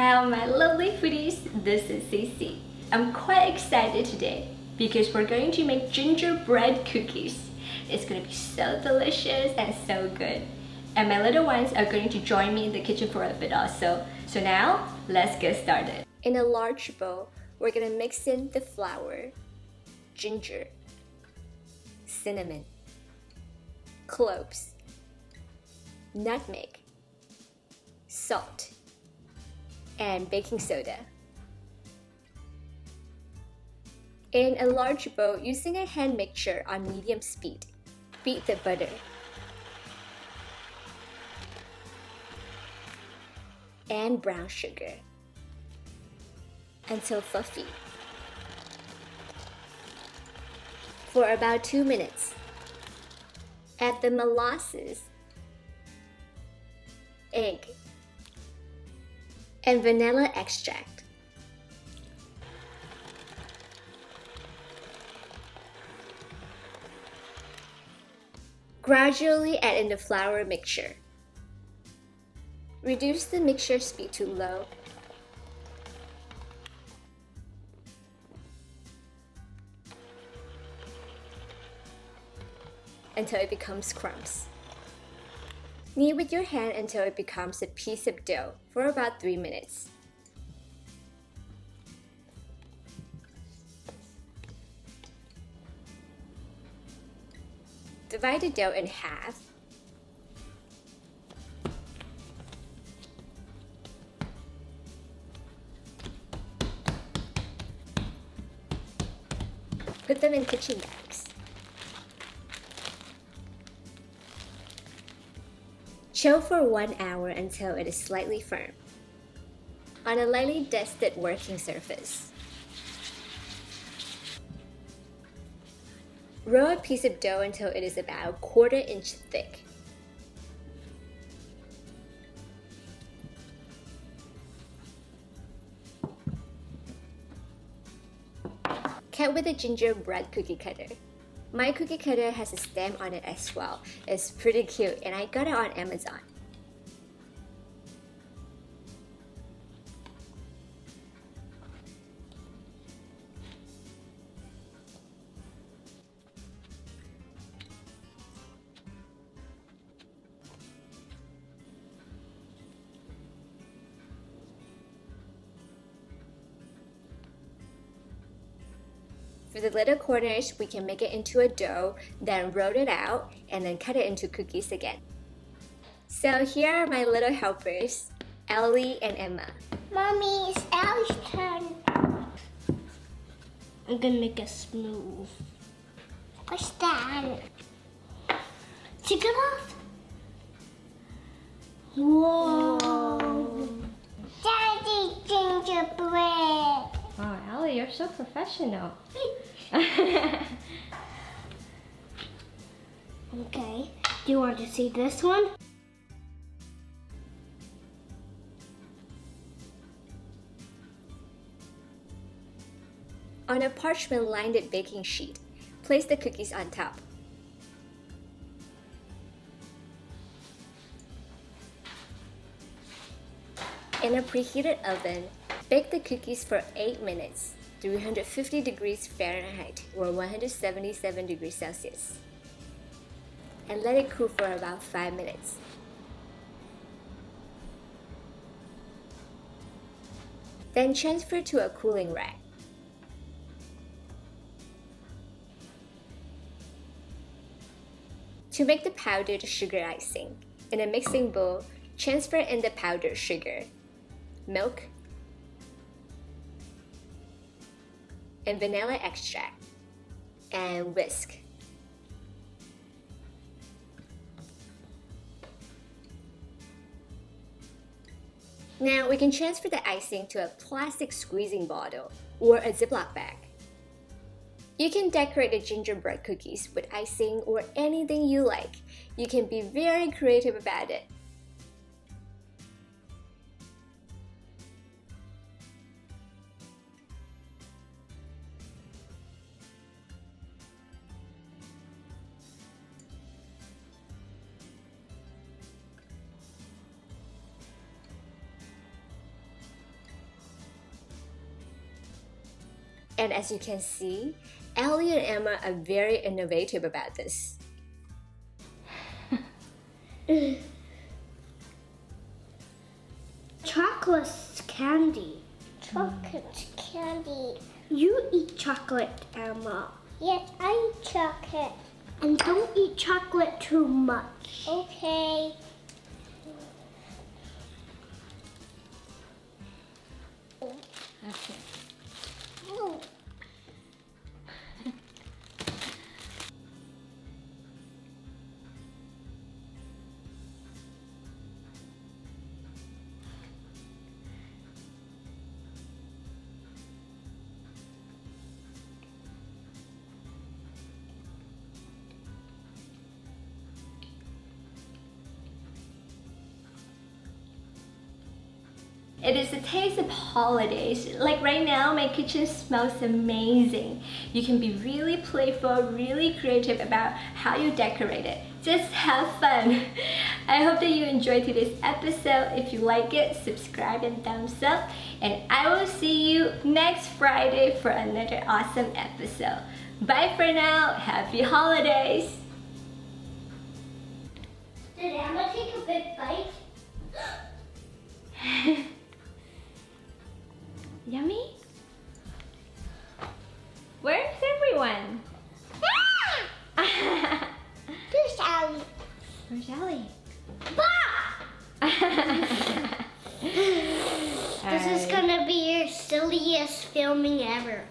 Hello my lovely foodies, this is CiCi. I'm quite excited today because we're going to make gingerbread cookies. It's going to be so delicious and so good. And my little ones are going to join me in the kitchen for a bit also. So now, let's get started. In a large bowl, we're going to mix in the flour, ginger, cinnamon, cloves, nutmeg, salt, and baking soda. In a large bowl, using a hand mixer on medium speed, beat the butter. And brown sugar until fluffy for about 2 minutes. Add the molasses, egg, and vanilla extract. Gradually add in the flour mixture. Reduce the mixture speed to low. Until it becomes crumbs. Knead with your hand until it becomes a piece of dough for about 3 minutes. Divide the dough in half. Put them in kitchen bags. Chill for 1 hour until it is slightly firm on a lightly dusted working surface. Roll a piece of dough until it is about 1/4 inch thick. Cut with a gingerbread cookie cutter. My cookie cutter has a stem on it as well. It's pretty cute and I got it on Amazon. For the little corners, we can make it into a dough, then roll it out, and then cut it into cookies again. So here are my little helpers, Ellie and Emma. Mommy, it's Ellie's turn. I'm gonna make it smooth. What's that? Take it off. Whoa. Daddy gingerbread. Wow, Ellie, you're so professional. Okay, do you want to see this one? On a parchment-lined baking sheet, place the cookies on top. In a preheated oven, bake the cookies for 8 minutes, 350 degrees Fahrenheit or 177 degrees Celsius. And let it cool for about 5 minutes. Then transfer to a cooling rack. To make the powdered sugar icing, in a mixing bowl, transfer in the powdered sugar, milk, and vanilla extract, and whisk. Now we can transfer the icing to a plastic squeezing bottle or a Ziploc bag. You can decorate the gingerbread cookies with icing or anything you like. You can be very creative about it. And as you can see, Ellie and Emma are very innovative about this. Chocolate candy. Chocolate candy. You eat chocolate, Emma. Yes, I eat chocolate. And don't eat chocolate too much. Okay. Okay. Oh. It is the taste of holidays. Like right now, my kitchen smells amazing. You can be really playful, really creative about how you decorate it. Just have fun. I hope that you enjoyed today's episode. If you like it, subscribe and thumbs up. And I will see you next Friday for another awesome episode. Bye for now. Happy holidays. Did Emma take a big bite? Yummy?